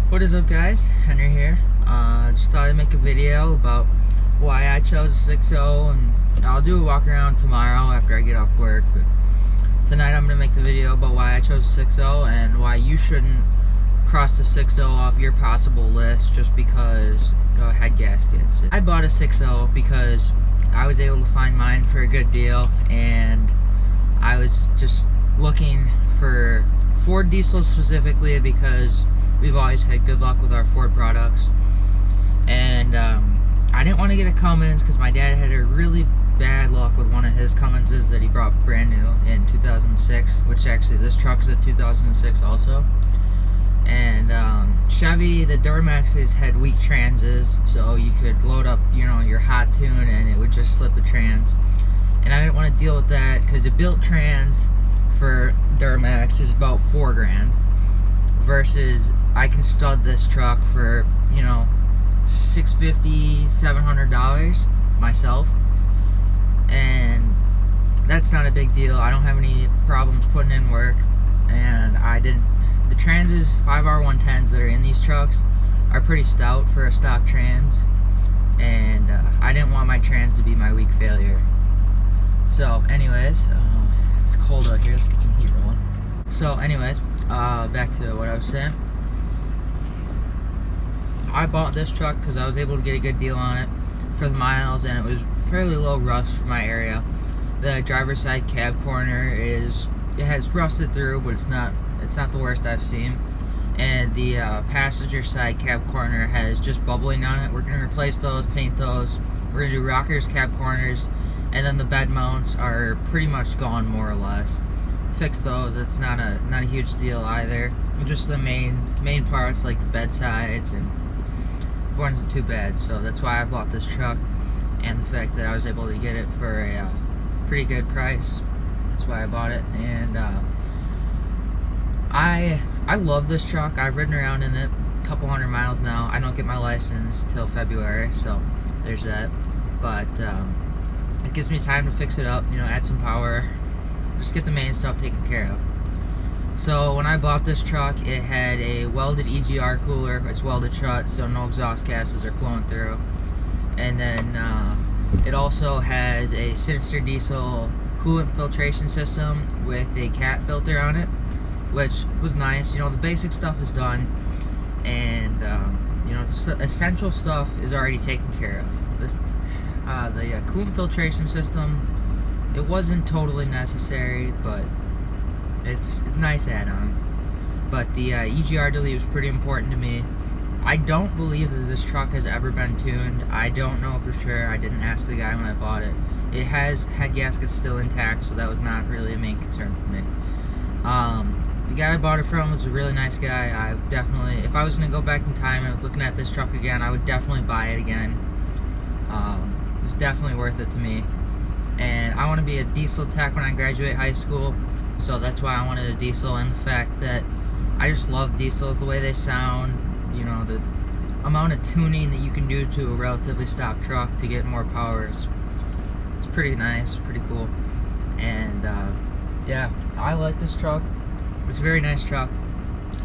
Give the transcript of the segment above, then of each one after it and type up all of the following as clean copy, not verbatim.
What is up, guys? Henry here. Just thought I'd make a video about why I chose a 6.0, and I'll do a walk around tomorrow after I get off work, but tonight I'm going to make the video about why I chose a 6.0 and why you shouldn't cross the 6.0 off your possible list just because of head gaskets. I bought a 6.0 because I was able to find mine for a good deal, and I was just looking for Ford diesels specifically because we've always had good luck with our Ford products. And I didn't want to get a Cummins because my dad had a really bad luck with one of his Cumminses that he brought brand new in 2006, which actually this truck is a 2006 also. And Chevy, the Duramaxes had weak transes, so you could load up, your hot tune and it would just slip the trans. And I didn't want to deal with that because the built trans for Duramax is about $4 grand versus I can stud this truck for, $650, $700 myself, and that's not a big deal. I don't have any problems putting in work, and the transes, 5R110s that are in these trucks are pretty stout for a stock trans, and I didn't want my trans to be my weak failure. So anyways, it's cold out here, let's get some heat rolling. So anyways, back to what I was saying. I bought this truck because I was able to get a good deal on it for the miles, and it was fairly low rust for my area. The driver's side cab corner it has rusted through, but it's not the worst I've seen. And the passenger side cab corner has just bubbling on it. We're gonna replace those, paint those. We're gonna do rockers, cab corners, and then the bed mounts are pretty much gone more or less. Fix those. It's not a huge deal either. Just the main parts like the bed sides and wasn't too bad. So that's why I bought this truck, and the fact that I was able to get it for a pretty good price. That's why I bought it. And I love this truck. I've ridden around in it a couple hundred miles now. I don't get my license till February, so there's that. But it gives me time to fix it up, add some power, just get the main stuff taken care of. So when I bought this truck, it had a welded EGR cooler. It's welded shut, so no exhaust gases are flowing through. And then it also has a Sinister Diesel coolant filtration system with a cat filter on it, which was nice. The basic stuff is done, and the essential stuff is already taken care of. The coolant filtration system, it wasn't totally necessary, but it's a nice add-on. But the EGR delete was pretty important to me. I don't believe that this truck has ever been tuned. I don't know for sure. I didn't ask the guy when I bought it. It has head gaskets still intact, so that was not really a main concern for me. The guy I bought it from was a really nice guy. I definitely, if I was going to go back in time and I was looking at this truck again, I would definitely buy it again. It was definitely worth it to me. And I want to be a diesel tech when I graduate high school, so that's why I wanted a diesel. And the fact that I just love diesels, the way they sound, the amount of tuning that you can do to a relatively stock truck to get more power it's pretty nice, pretty cool. And yeah, I like this truck. It's a very nice truck,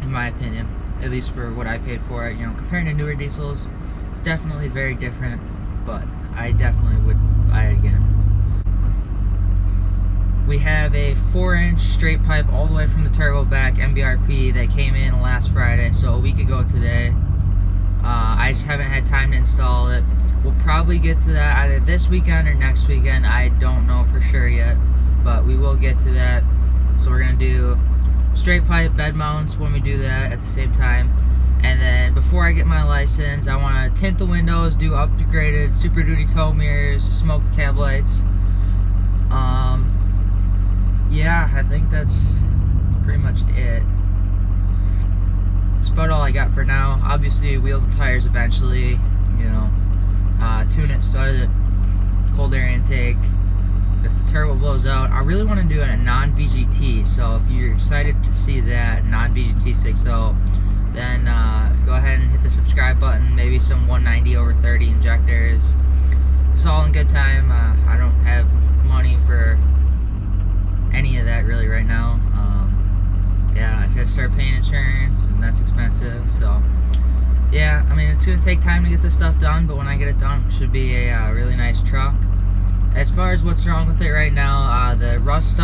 in my opinion, at least for what I paid for it. Comparing to newer diesels, it's definitely very different, but I definitely would buy it again. We have a 4-inch straight pipe all the way from the turbo back MBRP that came in last Friday, so a week ago today. I just haven't had time to install it. We'll probably get to that either this weekend or next weekend. I don't know for sure yet, but we will get to that. So we're going to do straight pipe bed mounts when we do that at the same time. And then before I get my license, I want to tint the windows, do upgraded Super Duty tow mirrors, smoke cab lights. Yeah, I think that's pretty much it. That's about all I got for now. Obviously, wheels and tires eventually, tune it, stud it, cold air intake. If the turbo blows out, I really want to do a non-VGT, so if you're excited to see that, non-VGT 6.0, then go ahead and hit the subscribe button, maybe some 190/30 injectors. It's all in good time. I don't have money for any of that really right now. Yeah, I gotta start paying insurance, and that's expensive, so yeah, I mean, it's gonna take time to get this stuff done, but when I get it done, it should be a really nice truck. As far as what's wrong with it right now, the rust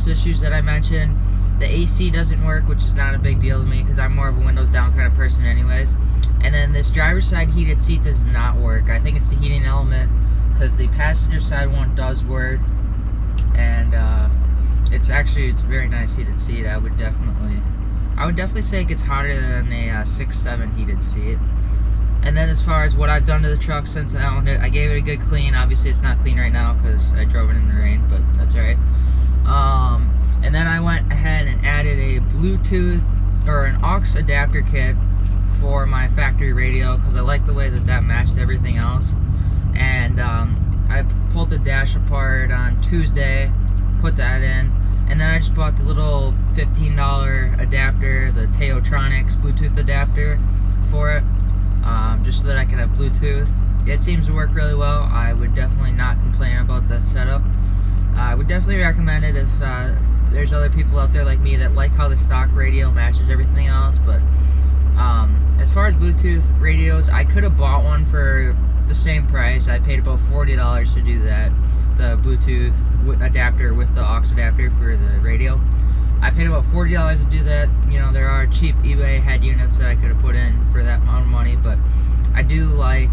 issues that I mentioned, the AC doesn't work, which is not a big deal to me because I'm more of a windows down kind of person anyways. And then this driver's side heated seat does not work. I think it's the heating element, because the passenger side one does work, and it's a very nice heated seat. I would definitely say it gets hotter than a 6.7 heated seat. And then as far as what I've done to the truck since I owned it, I gave it a good clean. Obviously it's not clean right now because I drove it in the rain, but that's alright. And then I went ahead and added a Bluetooth or an aux adapter kit for my factory radio because I like the way that matched everything else. And I pulled the dash apart on Tuesday, put that in, and then I just bought the little $15 adapter, the Teotronics Bluetooth adapter for it, just so that I could have Bluetooth. It seems to work really well. I would definitely not complain about that setup. I would definitely recommend it if there's other people out there like me that like how the stock radio matches everything else. But as far as Bluetooth radios, I could have bought one for the same price. I paid about $40 to do that, the Bluetooth adapter with the aux adapter for the radio. I paid about $40 to do that. You know, there are cheap eBay head units that I could have put in for that amount of money, but I do like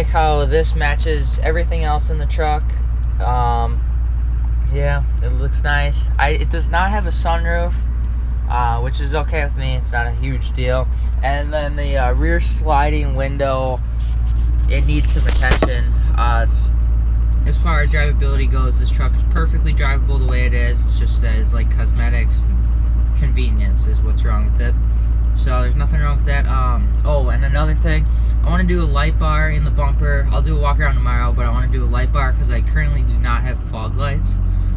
how this matches everything else in the truck. Yeah, it looks nice. It does not have a sunroof, which is okay with me. It's not a huge deal. And then the rear sliding window, it needs some attention. As far as drivability goes, this truck is perfectly drivable the way it is. It's just as like cosmetics and convenience is what's wrong with it. So there's nothing wrong with that. Oh, and another thing, I want to do a light bar in the bumper. I'll do a walk around tomorrow, but I want to do a light bar because I currently do not have fog lights,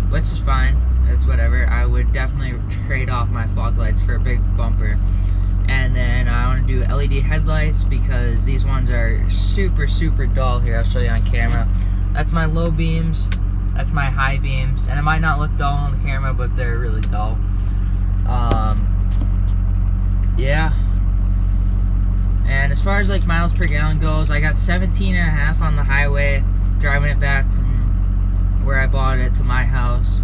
which is fine. It's whatever. I would definitely trade off my fog lights for a big bumper. And then I want to do LED headlights because these ones are super, super dull. Here, I'll show you on camera. That's my low beams. That's my high beams. And it might not look dull on the camera, but they're really dull. Yeah. And as far as like miles per gallon goes, I got 17.5 on the highway, driving it back from where I bought it to my house.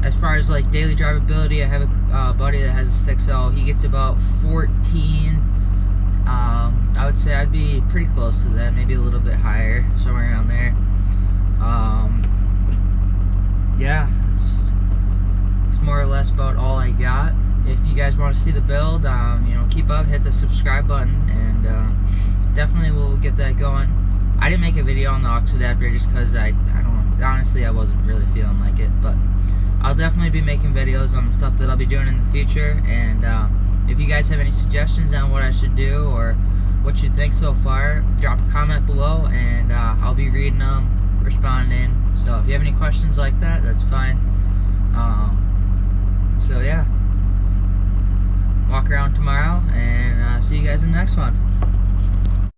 As far as like daily drivability, I have a buddy that has a 6.0. He gets about 14. I would say I'd be pretty close to that, maybe a little bit higher, somewhere around there. Yeah, it's more or less about all I got. If you guys want to see the build, you know, keep up, hit the subscribe button, and definitely we'll get that going. I didn't make a video on the aux adapter just because I don't know, honestly I wasn't really feeling like it, but I'll definitely be making videos on the stuff that I'll be doing in the future. And if you guys have any suggestions on what I should do or what you think so far, drop a comment below, and I'll be reading them, responding. So if you have any questions like that, that's fine. So yeah, walk around tomorrow, and see you guys in the next one.